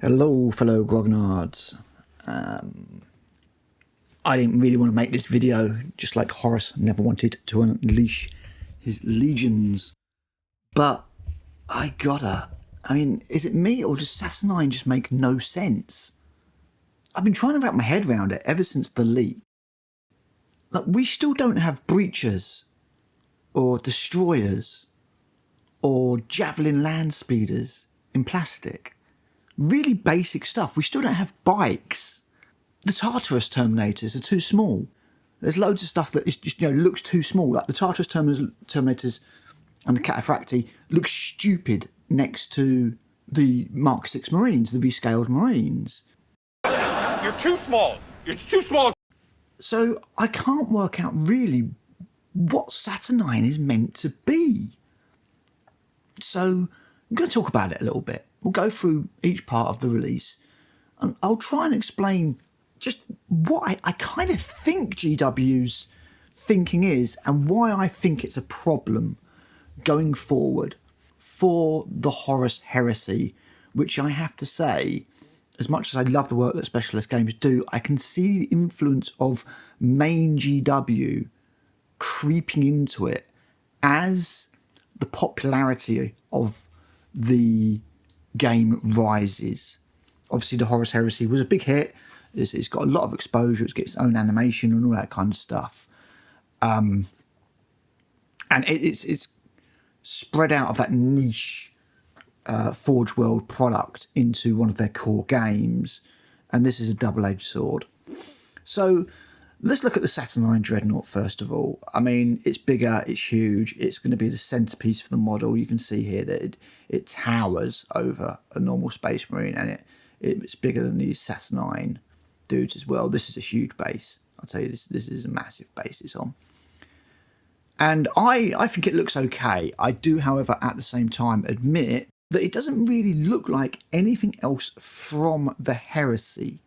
Hello, fellow grognards. I didn't really want to make this video, just like Horus never wanted to unleash his legions. But I gotta. I mean, is it me or does Saturnine just make no sense? I've been trying to wrap my head around it ever since the leak. Like, we still don't have breachers, or destroyers, or javelin land speeders in plastic. Really basic stuff. We still don't have bikes. The Tartarus Terminators are too small. There's loads of stuff that is just, looks too small. Like the Tartarus Terminators and the Cataphracti look stupid next to the Mark 6 Marines, the rescaled Marines. You're too small. You're too small. So I can't work out really what Saturnine is meant to be. So I'm going to talk about it a little bit. We'll go through each part of the release and I'll try and explain just what I kind of think GW's thinking is and why I think it's a problem going forward for the Horus Heresy, which I have to say, as much as I love the work that Specialist Games do, I can see the influence of main GW creeping into it as the popularity of the game rises. Obviously the Horus Heresy was a big hit. It's got a lot of exposure. It's got its own animation and all that kind of stuff. And it's spread out of that niche Forge World product into one of their core games. And this is a double-edged sword. So let's look at the Saturnine Dreadnought first of all. I mean, it's bigger, it's huge. It's going to be the centerpiece for the model. You can see here that it towers over a normal Space Marine, and it's bigger than these Saturnine dudes as well. This is a huge base. I'll tell you, this is a massive base it's on. And I think it looks okay. I do, however, at the same time admit that it doesn't really look like anything else from the Heresy.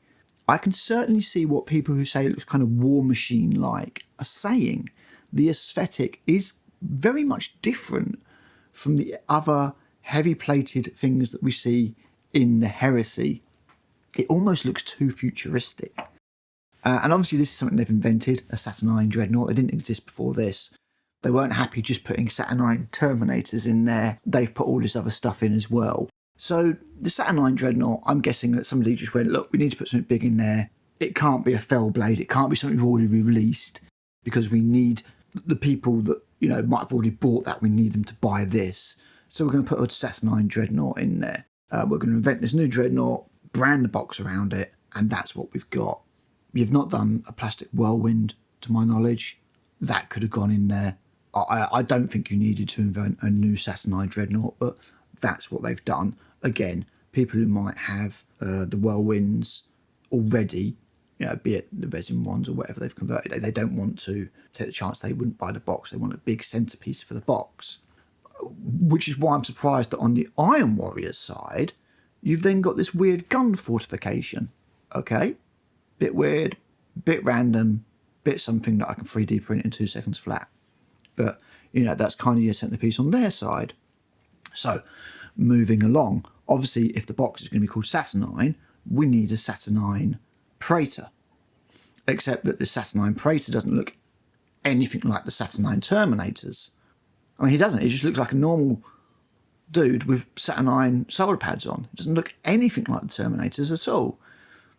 I can certainly see what people who say it looks kind of War Machine-like are saying. The aesthetic is very much different from the other heavy-plated things that we see in the Heresy. It almost looks too futuristic. And obviously this is something they've invented, a Saturnine Dreadnought. It didn't exist before this. They weren't happy just putting Saturnine Terminators in there. They've put all this other stuff in as well. So the Saturnine Dreadnought, I'm guessing that somebody just went, look, we need to put something big in there. It can't be a Fellblade. It can't be something we've already released because we need the people that, might have already bought that. We need them to buy this. So we're going to put a Saturnine Dreadnought in there. We're going to invent this new Dreadnought, brand the box around it, and that's what we've got. You've not done a plastic Whirlwind, to my knowledge. That could have gone in there. I don't think you needed to invent a new Saturnine Dreadnought, but that's what they've done. Again, people who might have the Whirlwinds already, be it the resin ones or whatever they've converted, they don't want to take the chance they wouldn't buy the box. They want a big centerpiece for the box, which is why I'm surprised that on the Iron Warriors side, you've then got this weird gun fortification. Okay, bit weird, bit random, bit something that I can 3D print in 2 seconds flat. But, that's kind of your centerpiece on their side. So, moving along, obviously, if the box is going to be called Saturnine, we need a Saturnine Praetor. Except that the Saturnine Praetor doesn't look anything like the Saturnine Terminators. I mean, he doesn't. He just looks like a normal dude with Saturnine shoulder pads on. It doesn't look anything like the Terminators at all.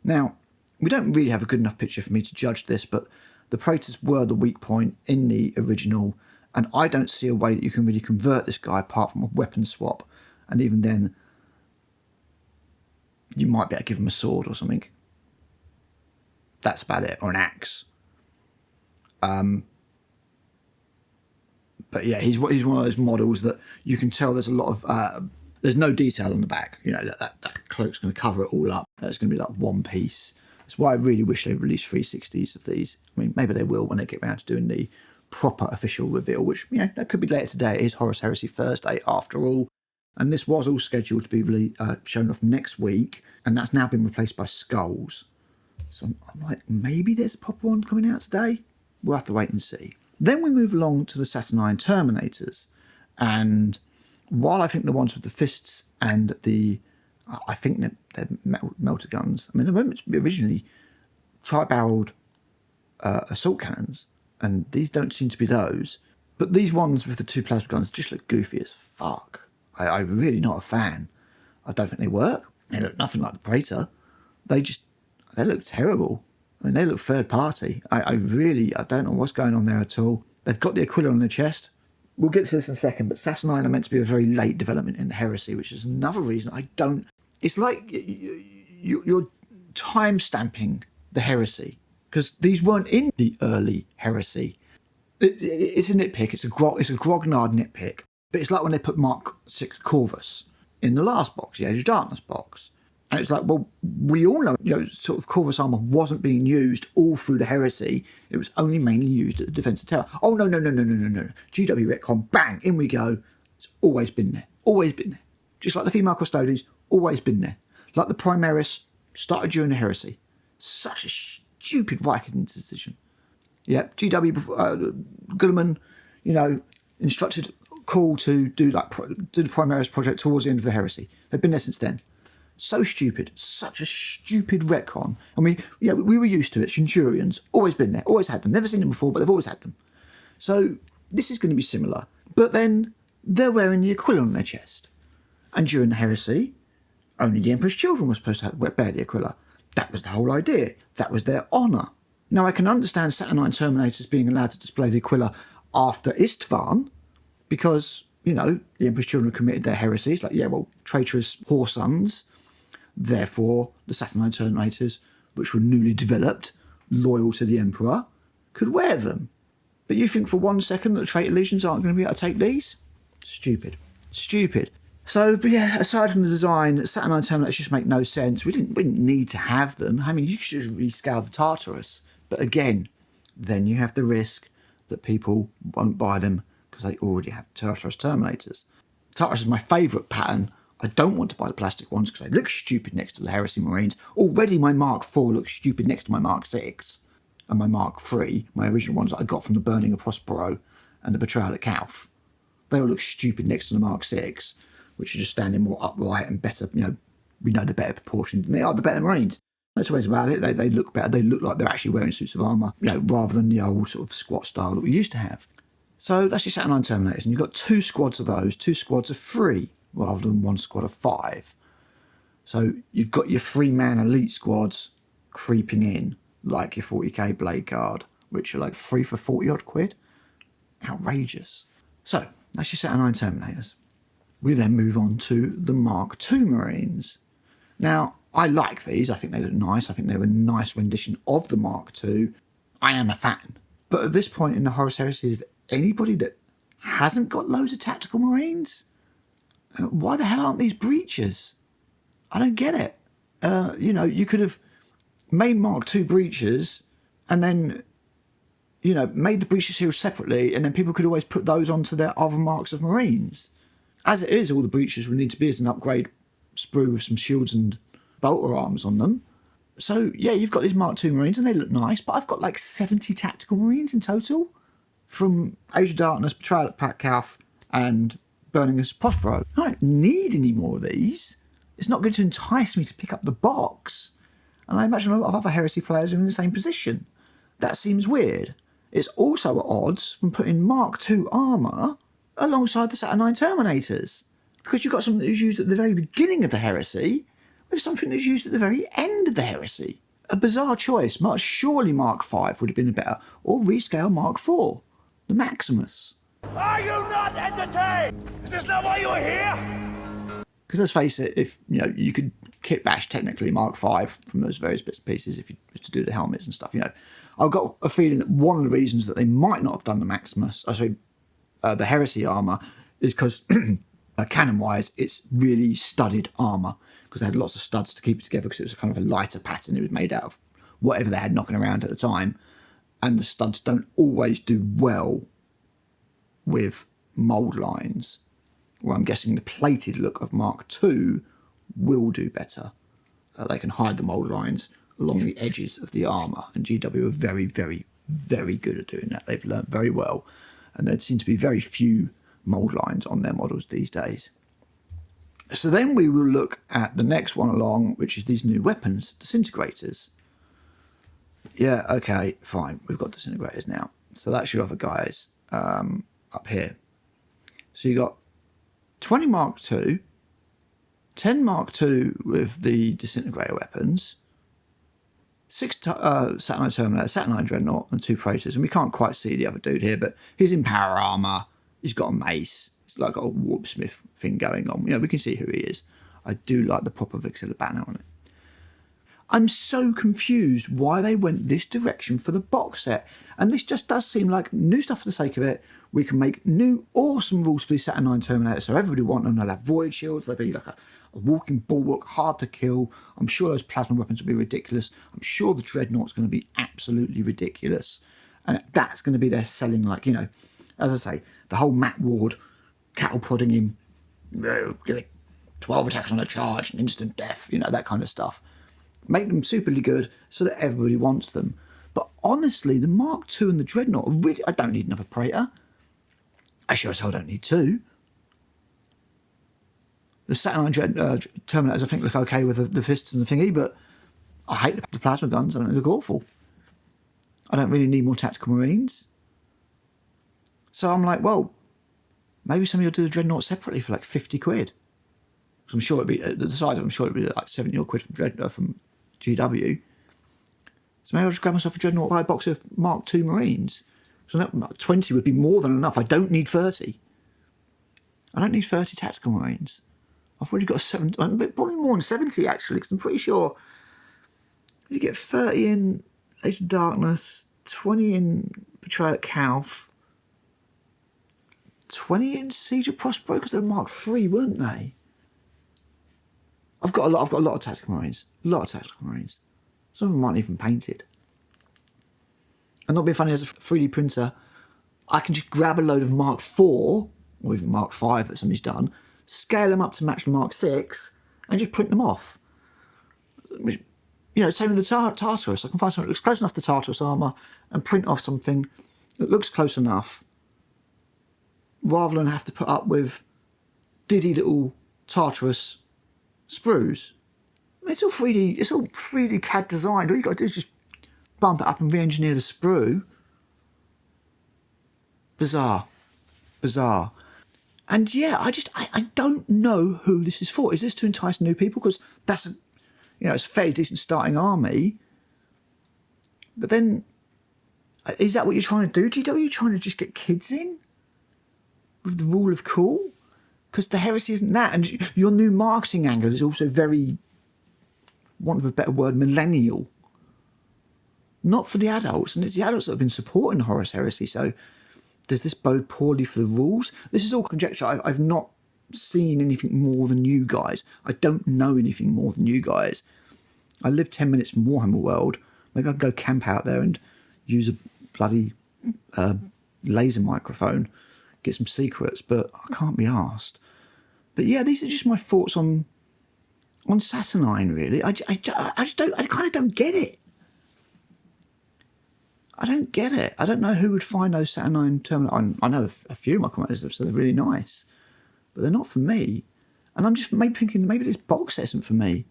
Now, we don't really have a good enough picture for me to judge this, but the Praetors were the weak point in the original, and I don't see a way that you can really convert this guy apart from a weapon swap. And even then, you might be able to give him a sword or something. That's about it, or an axe. But yeah, he's one of those models that you can tell there's a lot of... there's no detail on the back. That cloak's going to cover it all up. It's going to be like one piece. That's why I really wish they released 360s of these. I mean, maybe they will when they get around to doing the proper official reveal, which, that could be later today. It is Horus Heresy Thursday after all. And this was all scheduled to be shown off next week, and that's now been replaced by skulls. So I'm like, maybe there's a proper one coming out today? We'll have to wait and see. Then we move along to the Saturnine Terminators. And while I think the ones with the fists and the I think they're melter guns. I mean, they were meant to be originally tri-barreled assault cannons, and these don't seem to be those. But these ones with the 2 plasma guns just look goofy as fuck. I'm really not a fan. I don't think they work. They look nothing like the Praetor. They look terrible. I mean, they look third party. I don't know what's going on there at all. They've got the Aquila on their chest. We'll get to this in a second, but Saturnine are meant to be a very late development in the Heresy, which is another reason I don't... It's like you're time-stamping the Heresy, because these weren't in the early Heresy. It's a nitpick. It's a grognard nitpick. But it's like when they put Mark 6 Corvus in the last box, the Age of Darkness box. And it's like, well, we all know, sort of Corvus armour wasn't being used all through the Heresy. It was only mainly used at the Defence of Terra. Oh, no. GW retcon, bang, in we go. It's always been there. Always been there. Just like the female Custodes, always been there. Like the Primaris, started during the Heresy. Such a stupid Viking decision. Yep, GW, Guilliman, instructed Cool to do the Primaris project towards the end of the Heresy. They've been there since then. So stupid. Such a stupid retcon. I mean, yeah, we were used to it. Centurions, always been there, always had them. Never seen them before, but they've always had them. So this is going to be similar. But then they're wearing the Aquila on their chest. And during the Heresy, only the Emperor's children were supposed to bear the Aquila. That was the whole idea. That was their honour. Now, I can understand Saturnine Terminators being allowed to display the Aquila after Istvan, because, the Emperor's children committed their heresies, traitorous whore sons. Therefore, the Saturnine Terminators, which were newly developed, loyal to the Emperor, could wear them. But you think for 1 second that the traitor legions aren't going to be able to take these? Stupid. So, but yeah, aside from the design, Saturnine Terminators just make no sense. We didn't need to have them. I mean, you should just rescale the Tartarus. But again, then you have the risk that people won't buy them because they already have Tartarus Terminators. Tartarus is my favourite pattern. I don't want to buy the plastic ones because they look stupid next to the Heresy Marines. Already my Mark IV looks stupid next to my Mark VI and my Mark III, my original ones that I got from the Burning of Prospero and the Betrayal at Calf. They all look stupid next to the Mark VI, which are just standing more upright and better, we know they're better proportioned and they are the better Marines. No two ways about it. They look better. They look like they're actually wearing suits of armour, rather than the old sort of squat style that we used to have. So that's your Saturnine Terminators, and you've got 2 squads of those, 2 squads of 3, rather than 1 squad of 5. So you've got your 3-man elite squads creeping in, like your 40k Blade Guard, which are like 3 for 40 odd quid. Outrageous. So that's your Saturnine Terminators. We then move on to the Mark II Marines. Now, I like these. I think they look nice. I think they're a nice rendition of the Mark II. I am a fan. But at this point in the Horus Heresy, is there anybody that hasn't got loads of tactical Marines? Why the hell aren't these breachers? I don't get it. You could have made Mark II breachers and then, made the breacher seals separately, and then people could always put those onto their other marks of Marines. As it is, all the breachers would need to be as an upgrade sprue with some shields and bolter arms on them. So, yeah, you've got these Mark II Marines, and they look nice, but I've got like 70 tactical Marines in total from Age of Darkness, Betrayal at Calf, and Burning as Prospero. I don't need any more of these. It's not going to entice me to pick up the box. And I imagine a lot of other Heresy players are in the same position. That seems weird. It's also at odds from putting Mark II armour alongside the Saturnine Terminators, because you've got something that was used at the very beginning of the Heresy with something that was used at the very end of the Heresy. A bizarre choice. Surely Mark V would have been better, or rescale Mark IV, the Maximus. Are you not entertained? Is this not why you are here? Because let's face it, if you could kit bash technically Mark V from those various bits and pieces if you was to do the helmets and stuff. I've got a feeling that one of the reasons that they might not have done the Maximus, the Heresy armour, is because cannon-wise, it's really studded armour, because they had lots of studs to keep it together, because it was kind of a lighter pattern. It was made out of whatever they had knocking around at the time, and the studs don't always do well with mould lines. Well, I'm guessing the plated look of Mark II will do better. They can hide the mould lines along the edges of the armour, and GW are very, very, very good at doing that. They've learnt very well, and there seem to be very few mould lines on their models these days. So then we will look at the next one along, which is these new weapons, disintegrators. Yeah, okay, fine. We've got disintegrators now. So that's your other guys up here. So you got 20 Mark II, 10 Mark II with the disintegrator weapons, 6 Saturnine Terminator, Saturnine Dreadnought, and 2 Praetors. And we can't quite see the other dude here, but he's in power armour. He's got a mace. He's like got a warpsmith thing going on. You know, we can see who he is. I do like the proper Vixilla banner on it. I'm so confused why they went this direction for the box set. And this just does seem like new stuff for the sake of it. We can make new awesome rules for the Saturnine Terminator, so everybody will want them. They'll have void shields. They'll be like a walking bulwark, hard to kill. I'm sure those plasma weapons will be ridiculous. I'm sure the Dreadnought's going to be absolutely ridiculous. And that's going to be their selling, like, you know, as I say, the whole Matt Ward cattle prodding him, 12 attacks on a charge, and instant death, you know, that kind of stuff. Make them superly good so that everybody wants them. But honestly, the Mark II and the Dreadnought are really... I don't need another Praetor. I sure as hell don't need 2. The Saturnine Terminators, I think, look okay with the fists and the thingy, but I hate the plasma guns. I don't look awful. I don't really need more tactical marines. So I'm like, well, maybe somebody will do the Dreadnought separately for like 50 quid. Because I'm sure it'd be, at the size, I'm sure it'd be like 70 odd quid from GW. So maybe I'll just grab myself a Dreadnought, buy a box of Mark II Marines. So 20 would be more than enough. I don't need 30. I don't need 30 tactical Marines. I've already got 7, probably more than 70 actually, because I'm pretty sure you get 30 in Age of Darkness, 20 in Betrayal at Calf, 20 in Siege of Prospero, because they're Mark III, weren't they? I've got a lot of tactical Marines. A lot of tactical Marines. Some of them aren't even painted. And not being funny, as a 3D printer, I can just grab a load of Mark IV, or even Mark V that somebody's done, scale them up to match the Mark VI, and just print them off. You know, same with the Tartarus. I can find something that looks close enough to Tartarus armour and print off something that looks close enough, rather than have to put up with diddy little Tartarus sprues. It's all 3D CAD designed. All you got to do is just bump it up and re-engineer the sprue. Bizarre. And yeah, I don't know who this is for. Is this to entice new people? Because that's it's a fairly decent starting army. But then, is that what you're trying to do, GW? Are you trying to just get kids in with the rule of cool? Because the heresy isn't that, and your new marketing angle is also very, want of a better word, millennial. Not for the adults, and it's the adults that have been supporting Horus Heresy. So, does this bode poorly for the rules? This is all conjecture. I've not seen anything more than you guys. I don't know anything more than you guys. I live 10 minutes from Warhammer World. Maybe I can go camp out there and use a bloody laser microphone, get some secrets, but I can't be arsed. But yeah, these are just my thoughts on Saturnine, really. I kind of don't get it. I don't get it. I don't know who would find those Saturnine Terminator. I know a few of my commenters have said they're really nice, but they're not for me. And I'm just maybe thinking maybe this box isn't for me.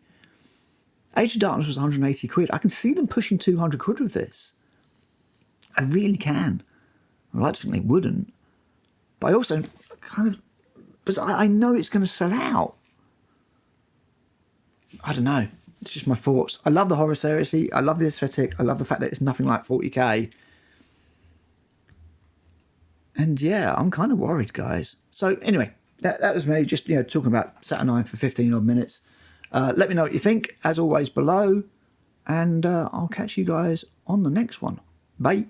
Age of Darkness was 180 quid. I can see them pushing 200 quid with this. I really can. I'd like to think they wouldn't. But I also kind of... But I know it's going to sell out. I don't know. It's just my thoughts. I love the Horus Heresy. I love the aesthetic. I love the fact that it's nothing like 40k. And yeah, I'm kind of worried, guys. So anyway, that was me just talking about Saturnine for 15 odd minutes. Let me know what you think, as always, below. And I'll catch you guys on the next one. Bye.